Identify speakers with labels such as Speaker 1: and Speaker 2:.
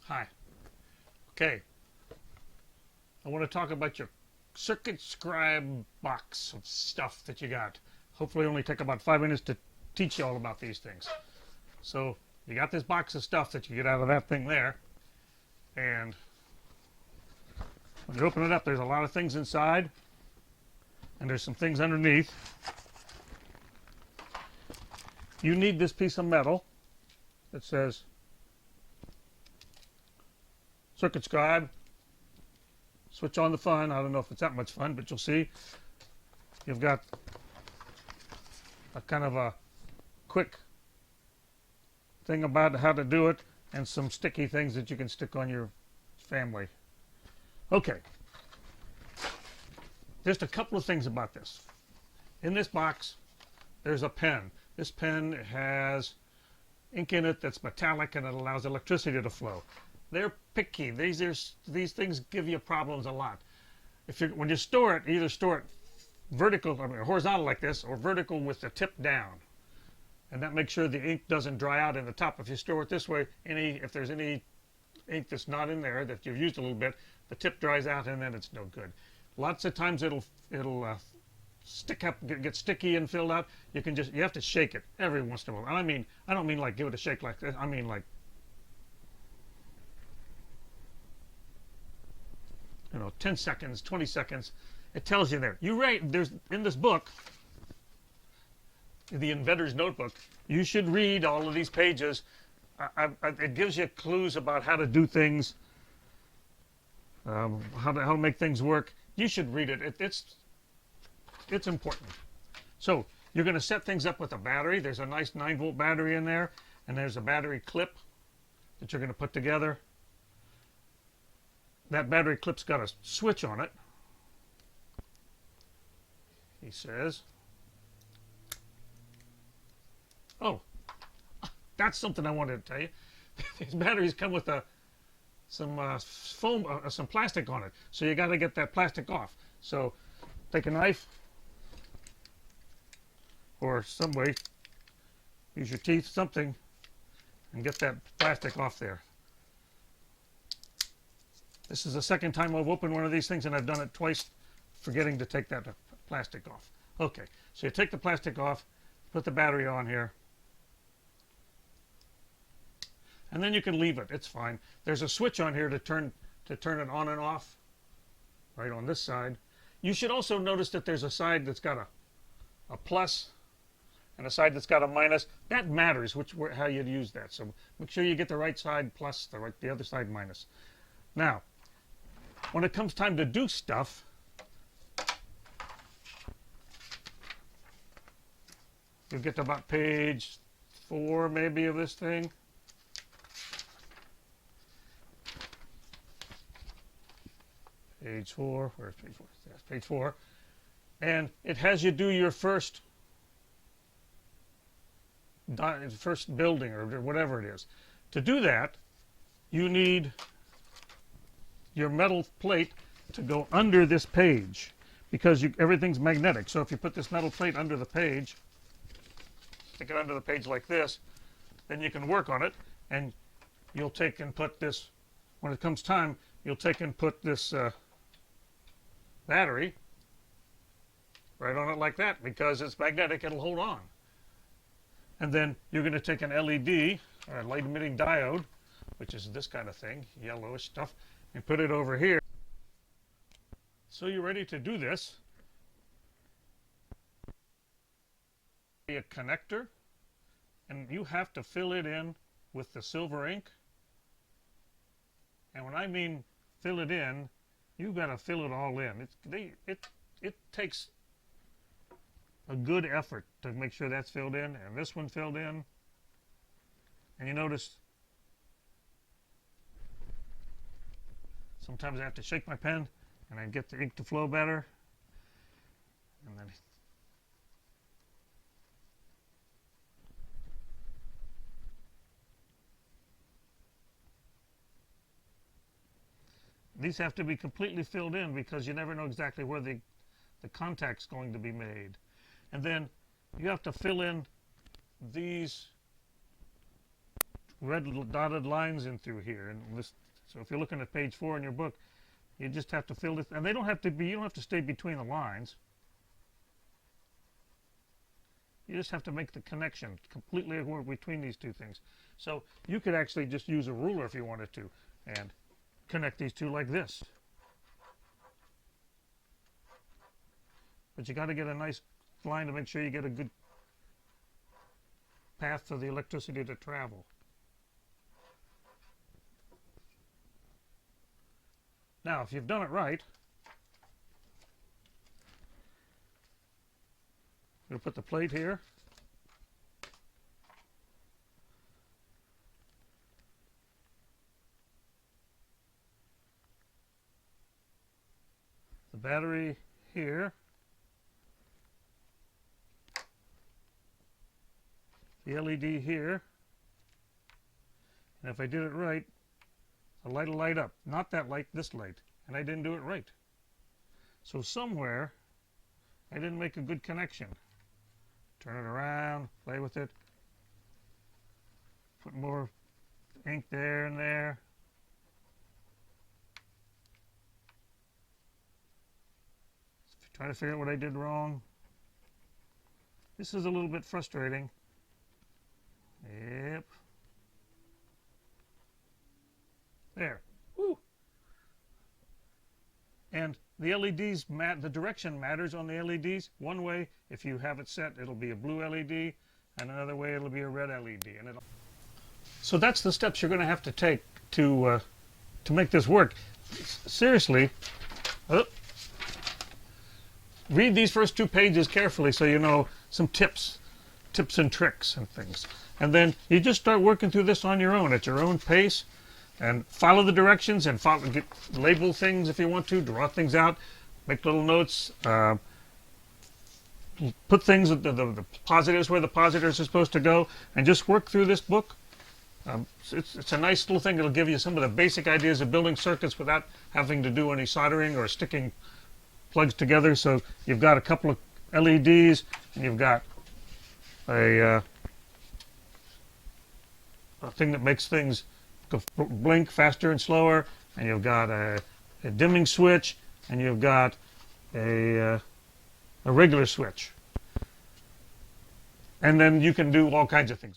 Speaker 1: Hi. Okay. I want to talk about your CircuitScribe box of stuff that you got. Hopefully only take about 5 minutes to teach you all about these things. So you got this box of stuff that you get out of that thing there. And when you open it up, there's a lot of things inside. And there's some things underneath. You need this piece of metal that says CircuitScribe. Switch on the fun. I don't know if it's that much fun, but you'll see. You've got a kind of a quick thing about how to do it and some sticky things that you can stick on your family. Okay. Just a couple of things about this. In this box, there's a pen. This pen has ink in it that's metallic and it allows electricity to flow. They're picky. These things give you problems a lot. When you store it, either store it vertical, horizontal like this, or vertical with the tip down, and that makes sure the ink doesn't dry out in the top. If you store it this way, if there's any ink that's not in there that you've used a little bit, the tip dries out and then it's no good. Lots of times it'll stick up, get sticky and filled out. You have to shake it every once in a while. And I don't mean like give it a shake like this. I mean like, 10 seconds, 20 seconds. It tells you there. There's in this book, the Inventor's Notebook, you should read all of these pages. It gives you clues about how to do things, how to make things work. You should read it. It's important. So you're going to set things up with a battery. There's a nice 9-volt battery in there, and there's a battery clip that you're going to put together. That battery clip's got a switch on it, he says. Oh, that's something I wanted to tell you. These batteries come with some foam, some plastic on it. So you got to get that plastic off. So take a knife or some way, use your teeth, something, and get that plastic off there. This is the second time I've opened one of these things, and I've done it twice, forgetting to take that plastic off. Okay, so you take the plastic off, put the battery on here, and then you can leave it. It's fine. There's a switch on here to turn it on and off, right on this side. You should also notice that there's a side that's got a plus and a side that's got a minus. That matters how you'd use that. So make sure you get the right side plus, the other side minus. Now, when it comes time to do stuff, you'll get to about page 4 maybe of this thing. Page 4, where's page 4? That's page 4. And it has you do your first building or whatever it is. To do that, you need your metal plate to go under this page because everything's magnetic. So if you put this metal plate under the page, stick it under the page like this, then you can work on it, and you'll take and put this, when it comes time, you'll take and put this battery right on it like that. Because it's magnetic, it'll hold on. And then you're going to take an LED, or a light emitting diode, which is this kind of thing, yellowish stuff, and put it over here. So you're ready to do this. A connector, and you have to fill it in with the silver ink. And when I mean fill it in, you've got to fill it all in. It takes a good effort to make sure that's filled in, and this one filled in. And you notice sometimes I have to shake my pen and I get the ink to flow better. And then these have to be completely filled in because you never know exactly where the contact's going to be made. And then you have to fill in these red little dotted lines in through here. And this, so if you're looking at page 4 in your book, you just have to fill this, and they don't have to be, you don't have to stay between the lines. You just have to make the connection completely between these two things. So you could actually just use a ruler if you wanted to and connect these two like this. But you got to get a nice line to make sure you get a good path for the electricity to travel. Now, if you've done it right, we'll put the plate here. The battery here. The LED here. And if I did it right, the light will light up. Not that light, this light. And I didn't do it right. So somewhere, I didn't make a good connection. Turn it around, play with it. Put more ink there and there. Try to figure out what I did wrong. This is a little bit frustrating. Yep. There. Woo. And the LEDs, the direction matters on the LEDs. One way, if you have it set, it'll be a blue LED, and another way, it'll be a red LED. And so that's the steps you're going to have to take to make this work. Seriously, read these first 2 pages carefully so you know some tips and tricks and things. And then you just start working through this on your own, at your own pace, and follow the directions and label things if you want to, draw things out, make little notes, put things, the positives where the positives are supposed to go, and just work through this book. It's a nice little thing. It'll give you some of the basic ideas of building circuits without having to do any soldering or sticking plugs together. So you've got a couple of LEDs, and you've got a thing that makes things blink faster and slower, and you've got a dimming switch, and you've got a regular switch. And then you can do all kinds of things with it.